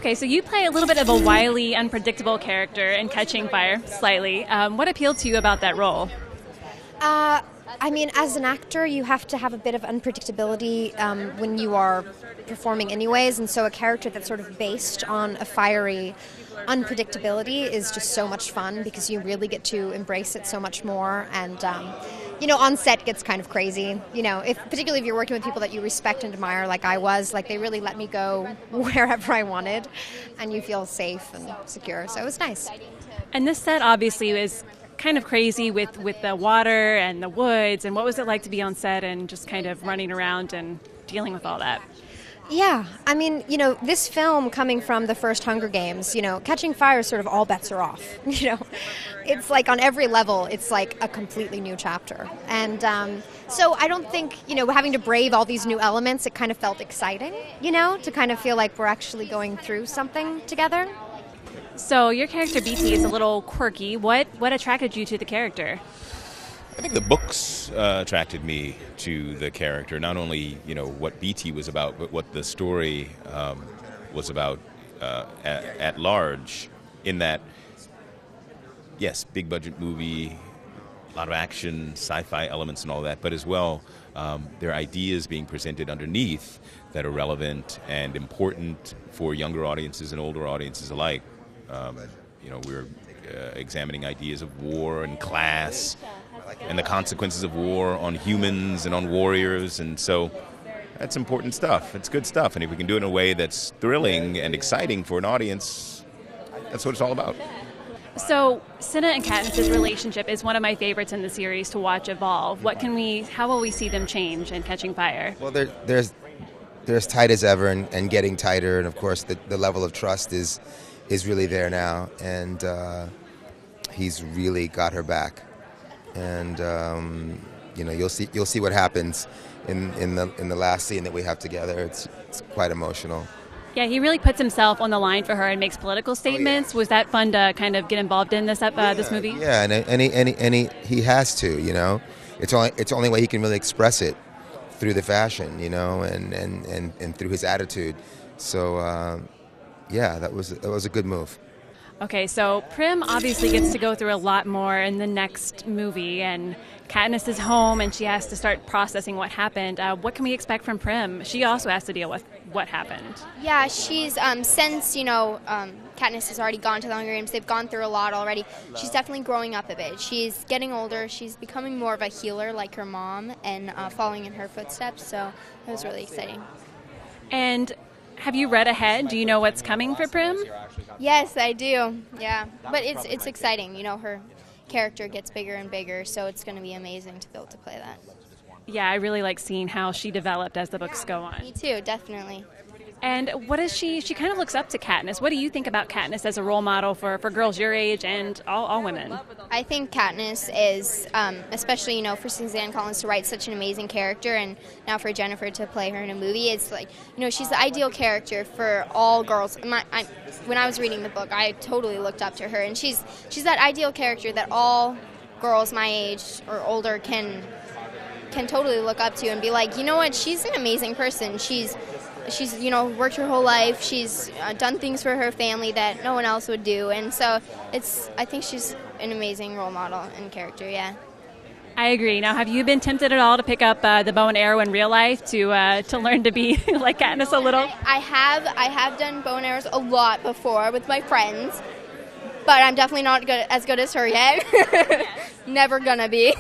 Okay, so you play a little bit of a wily, unpredictable character in Catching Fire, slightly. What appealed to you about that role? I mean, as an actor, you have to have a bit of unpredictability when you are performing anyways, and so a character that's sort of based on a fiery unpredictability is just so much fun because you really get to embrace it so much more, and on set gets kind of crazy. Particularly if you're working with people that you respect and admire, like I was, like they really let me go wherever I wanted, and you feel safe and secure, so it was nice. And this set obviously was kind of crazy with the water and the woods, and what was it like to be on set and just kind of running around and dealing with all that? Yeah, I mean, this film coming from the first Hunger Games, Catching Fire, sort of all bets are off. It's like on every level, it's like a completely new chapter. And so I don't think, having to brave all these new elements, it kind of felt exciting, to kind of feel like we're actually going through something together. So your character BT is a little quirky. What attracted you to the character? I think the books attracted me to the character. Not only what BT was about, but what the story was about at large. In that, yes, big budget movie, a lot of action, sci-fi elements, and all that. But as well, there are ideas being presented underneath that are relevant and important for younger audiences and older audiences alike. We're examining ideas of war and class and the consequences of war on humans and on warriors, and so that's important stuff. It's good stuff, and if we can do it in a way that's thrilling and exciting for an audience, that's what it's all about. So Cinna and Katniss's relationship is one of my favorites in the series to watch evolve. How will we see them change in Catching Fire? Well, they're as tight as ever and getting tighter, and of course the level of trust is really there now, and he's really got her back, and you'll see what happens in the last scene that we have together. It's quite emotional. Yeah, he really puts himself on the line for her and makes political statements. Oh, yeah. Was that fun to kind of get involved in this movie? Yeah, and he has to. It's the only way he can really express it, through the fashion, and through his attitude. So. Yeah, that was a good move. Okay, so Prim obviously gets to go through a lot more in the next movie, and Katniss is home and she has to start processing what happened. What can we expect from Prim? She also has to deal with what happened. Yeah, she's since Katniss has already gone to the Hunger Games. They've gone through a lot already. She's definitely growing up a bit. She's getting older. She's becoming more of a healer like her mom and following in her footsteps. So it was really exciting. And have you read ahead? Do you know what's coming for Prim? Yes, I do. Yeah, but it's exciting. Her character gets bigger and bigger, so it's going to be amazing to be able to play that. Yeah, I really like seeing how she developed as the books go on. Me too, definitely. And what is she kind of looks up to Katniss. What do you think about Katniss as a role model for girls your age and all women? I think Katniss is, especially, for Suzanne Collins to write such an amazing character, and now for Jennifer to play her in a movie, it's like, she's the ideal character for all girls. When I was reading the book, I totally looked up to her, and she's that ideal character that all girls my age or older can totally look up to and be like, you know what, she's an amazing person. She's worked her whole life. She's done things for her family that no one else would do, and so I think she's an amazing role model and character. Yeah. I agree. Now, have you been tempted at all to pick up the bow and arrow in real life to learn to be like Katniss a little? I have done bow and arrows a lot before with my friends, but I'm definitely not as good as her yet. Never gonna be.